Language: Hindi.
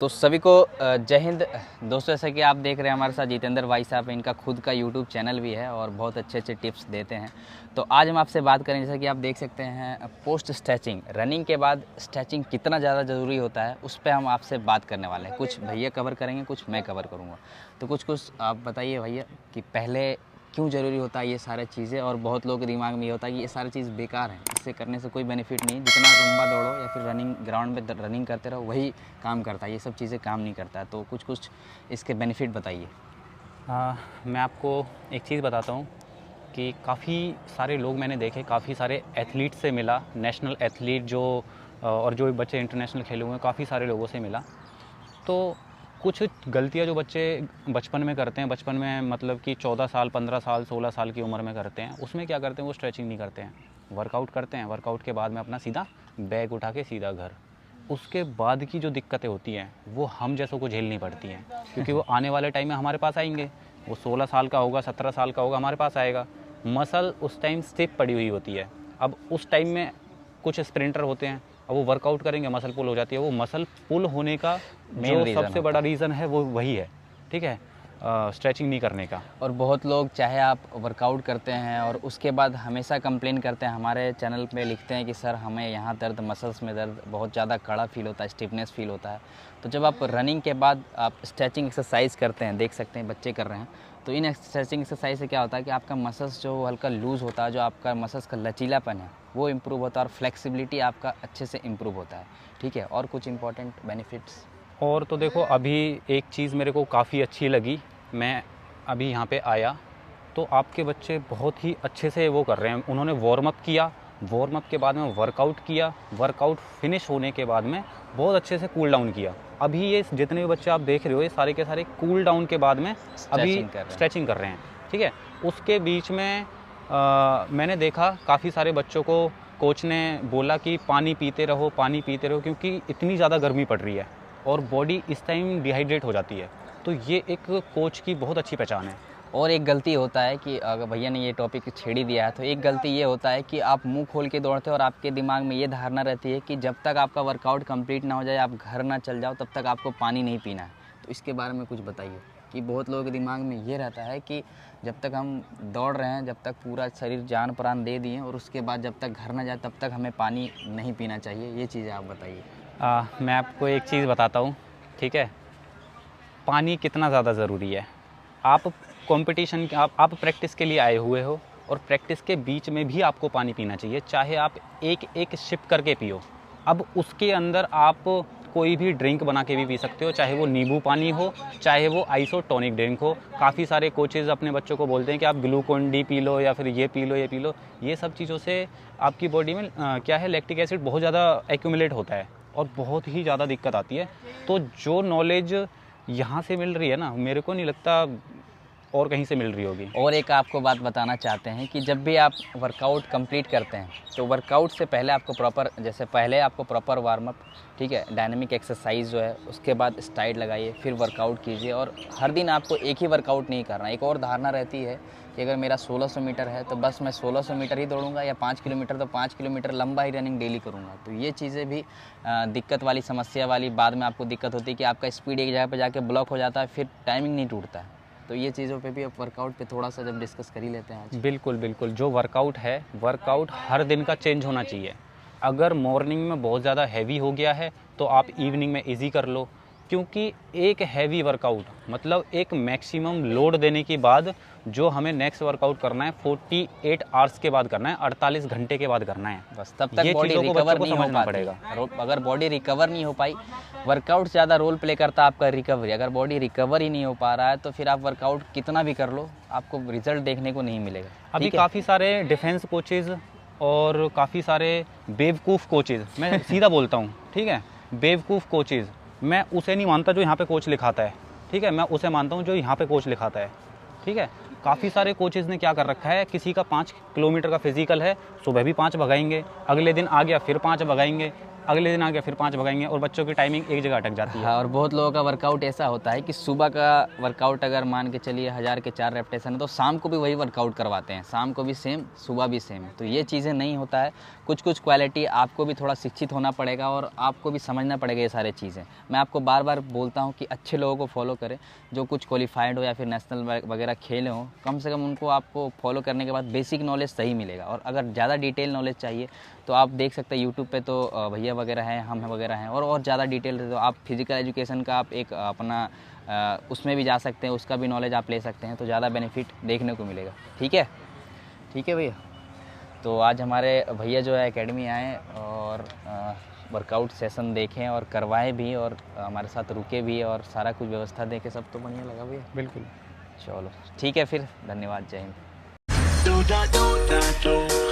तो सभी को जय हिंद दोस्तों। जैसा कि आप देख रहे हैं हमारे साथ जितेंद्र भाई साहब, इनका खुद का यूट्यूब चैनल भी है और बहुत अच्छे अच्छे टिप्स देते हैं। तो आज हम आपसे बात करें, जैसा कि आप देख सकते हैं, पोस्ट स्ट्रेचिंग, रनिंग के बाद स्ट्रेचिंग कितना ज़्यादा ज़रूरी होता है उस पर हम आपसे बात करने वाले हैं। कुछ भैया कवर करेंगे, कुछ मैं कवर करूँगा। तो कुछ आप बताइए भैया कि पहले क्यों ज़रूरी होता है ये सारी चीज़ें। और बहुत लोगों के दिमाग में ये होता है कि ये सारी चीज़ बेकार है, इससे करने से कोई बेनिफिट नहीं, जितना लंबा दौड़ो या फिर रनिंग ग्राउंड में रनिंग करते रहो वही काम करता है, ये सब चीज़ें काम नहीं करता है। तो कुछ इसके बेनिफिट बताइए। मैं आपको एक चीज़ बताता हूँ कि काफ़ी सारे लोग मैंने देखे, काफ़ी सारे एथलीट से मिला, नेशनल एथलीट जो और जो बच्चे इंटरनेशनल खेले हुए हैं, काफ़ी सारे लोगों से मिला। तो कुछ गलतियाँ जो बच्चे बचपन में करते हैं, बचपन में मतलब कि 14 साल, 15 साल, 16 साल की उम्र में करते हैं, उसमें क्या करते हैं, वो स्ट्रेचिंग नहीं करते हैं, वर्कआउट करते हैं। वर्कआउट के बाद में अपना सीधा बैग उठा के सीधा घर। उसके बाद की जो दिक्कतें होती हैं वो हम जैसों को झेलनी पड़ती हैं, क्योंकि वो आने वाले टाइम में हमारे पास आएंगे। वो 16 साल का होगा, 17 साल का होगा, हमारे पास आएगा। मसल उस टाइम स्टिफ पड़ी हुई होती है। अब उस टाइम में कुछ स्प्रिंटर होते हैं, अब वो वर्कआउट करेंगे, मसल पुल हो जाती है। वो मसल पुल होने का जो सबसे बड़ा रीज़न है वो वही है, ठीक है, स्ट्रेचिंग नहीं करने का। और बहुत लोग, चाहे आप वर्कआउट करते हैं और उसके बाद हमेशा कंप्लेन करते हैं, हमारे चैनल पे लिखते हैं कि सर हमें यहाँ दर्द, मसल्स में दर्द, बहुत ज़्यादा कड़ा फील होता है, स्टिफनेस फील होता है। तो जब आप रनिंग के बाद आप स्ट्रेचिंग एक्सरसाइज करते हैं, देख सकते हैं बच्चे कर रहे हैं, तो इन स्ट्रेचिंग एक्सरसाइज से क्या होता है कि आपका मसल्स जो हल्का लूज़ होता है, जो आपका मसल्स का लचीलापन है वो इम्प्रूव होता है और फ्लेक्सिबिलिटी आपका अच्छे से इम्प्रूव होता है, ठीक है। और कुछ इंपॉर्टेंट बेनिफिट्स और तो देखो, अभी एक चीज़ मेरे को काफ़ी अच्छी लगी, मैं अभी यहाँ पे आया तो आपके बच्चे बहुत ही अच्छे से वो कर रहे हैं। उन्होंने वार्म अप किया, वार्म अप के बाद में वर्कआउट किया, वर्कआउट फिनिश होने के बाद में बहुत अच्छे से कूल डाउन किया। अभी ये जितने भी बच्चे आप देख रहे हो, ये सारे के सारे कूल डाउन के बाद में अभी स्ट्रेचिंग कर रहे हैं, ठीक है। उसके बीच में मैंने देखा काफ़ी सारे बच्चों को कोच ने बोला कि पानी पीते रहो, पानी पीते रहो, क्योंकि इतनी ज़्यादा गर्मी पड़ रही है और बॉडी इस टाइम डिहाइड्रेट हो जाती है। तो ये एक कोच की बहुत अच्छी पहचान है। और एक गलती होता है कि अगर भैया ने ये टॉपिक छेड़ ही दिया है, तो एक गलती ये होता है कि आप मुंह खोल के दौड़ते हो और आपके दिमाग में ये धारणा रहती है कि जब तक आपका वर्कआउट कंप्लीट ना हो जाए, आप घर ना चल जाओ, तब तक आपको पानी नहीं पीना है। तो इसके बारे में कुछ बताइए कि बहुत लोगों के दिमाग में ये रहता है कि जब तक हम दौड़ रहे हैं, जब तक पूरा शरीर जान प्राण दे दिए और उसके बाद जब तक घर ना जाए तब तक हमें पानी नहीं पीना चाहिए। ये चीज़ें आप बताइए। मैं आपको एक चीज़ बताता हूँ, ठीक है। पानी कितना ज़्यादा ज़रूरी है। आप कंपटीशन, आप प्रैक्टिस के लिए आए हुए हो और प्रैक्टिस के बीच में भी आपको पानी पीना चाहिए, चाहे आप एक एक सिप करके पियो। अब उसके अंदर आप कोई भी ड्रिंक बना के भी पी सकते हो, चाहे वो नींबू पानी हो, चाहे वो आइसोटोनिक ड्रिंक हो। काफ़ी सारे कोचेज़ अपने बच्चों को बोलते हैं कि आप ग्लूकोन डी पी लो या फिर ये पी लो, ये पी लो। ये सब चीज़ों से आपकी बॉडी में क्या है, लैक्टिक एसिड बहुत ज़्यादा एक्यूमुलेट होता है और बहुत ही ज़्यादा दिक्कत आती है। तो जो नॉलेज यहाँ से मिल रही है ना, मेरे को नहीं लगता और कहीं से मिल रही होगी। और एक आपको बात बताना चाहते हैं कि जब भी आप वर्कआउट कंप्लीट करते हैं तो वर्कआउट से पहले आपको प्रॉपर, जैसे पहले आपको प्रॉपर वार्म अप, ठीक है, डायनामिक एक्सरसाइज जो है, उसके बाद स्ट्राइड लगाइए, फिर वर्कआउट कीजिए। और हर दिन आपको एक ही वर्कआउट नहीं करना। एक और धारणा रहती है कि अगर मेरा 1600 मीटर है तो बस मैं 1600 मीटर ही दौड़ूंगा, या 5 किलोमीटर तो 5 किलोमीटर लंबा ही रनिंग डेली करूंगा। तो ये चीज़ें भी दिक्कत वाली, समस्या वाली, बाद में आपको दिक्कत होती है कि आपका स्पीड एक जगह पर जाके ब्लॉक हो जाता है, फिर टाइमिंग नहीं टूटता है। तो ये चीज़ों पे भी आप वर्कआउट पे थोड़ा सा जब डिस्कस कर ही लेते हैं आज। बिल्कुल बिल्कुल, जो वर्कआउट है, वर्कआउट हर दिन का चेंज होना चाहिए। अगर मॉर्निंग में बहुत ज़्यादा हैवी हो गया है तो आप इवनिंग में इजी कर लो, क्योंकि एक हैवी वर्कआउट मतलब एक मैक्सिमम लोड देने के बाद जो हमें नेक्स्ट वर्कआउट करना है 48 आवर्स के बाद करना है, 48 घंटे के बाद करना है। बस तब तक बॉडी रिकवर नहीं हो पड़ेगा। अगर बॉडी रिकवर नहीं हो पाई, वर्कआउट ज़्यादा रोल प्ले करता है आपका रिकवरी। अगर बॉडी रिकवर ही नहीं हो पा रहा है तो फिर आप वर्कआउट कितना भी कर लो, आपको रिजल्ट देखने को नहीं मिलेगा। अभी काफ़ी सारे डिफेंस कोचेज़ और काफ़ी सारे बेवकूफ़ कोचेज़, मैं सीधा बोलता हूँ, ठीक है, बेवकूफ़ कोचेज़, मैं उसे नहीं मानता जो यहाँ पे कोच लिखाता है, ठीक है, मैं उसे मानता हूँ जो यहाँ पे कोच लिखाता है, ठीक है। काफ़ी सारे कोचेज़ ने क्या कर रखा है, किसी का 5 किलोमीटर का फिजिकल है, सुबह भी 5 भगाएंगे, अगले दिन आ गया फिर 5 भगाएंगे। अगले दिन आ गया फिर 5 भगाएंगे और बच्चों की टाइमिंग एक जगह अटक जाती है। हाँ, और बहुत लोगों का वर्कआउट ऐसा होता है कि सुबह का वर्कआउट अगर मान के चलिए 1000 के 4 रेपिटेशन है तो शाम को भी वही वर्कआउट करवाते हैं, शाम को भी सेम, सुबह भी सेम। तो ये चीज़ें नहीं होता है, कुछ कुछ क्वालिटी आपको भी थोड़ा शिक्षित होना पड़ेगा और आपको भी समझना पड़ेगा ये सारी चीज़ें। मैं आपको बार बार बोलता हूँ कि अच्छे लोगों को फॉलो करें, जो कुछ क्वालिफाइड हो या फिर नेशनल वगैरह खेले हों, कम से कम उनको आपको फॉलो करने के बाद बेसिक नॉलेज सही मिलेगा। और अगर ज़्यादा डिटेल नॉलेज चाहिए तो आप देख सकते हैं यूट्यूब पे तो भैया वगैरह हैं, हम वगैरह हैं, और ज़्यादा डिटेल तो आप फिजिकल एजुकेशन का आप एक अपना उसमें भी जा सकते हैं, उसका भी नॉलेज आप ले सकते हैं, तो ज़्यादा बेनिफिट देखने को मिलेगा। ठीक है, ठीक है भैया। तो आज हमारे भैया जो है एकेडमी आए और वर्कआउट सेशन देखें और करवाएं भी और हमारे साथ रुके भी और सारा कुछ व्यवस्था देखें, सब तो बढ़िया लगा भैया। बिल्कुल, चलो ठीक है, फिर धन्यवाद, जय Hind. do da do da do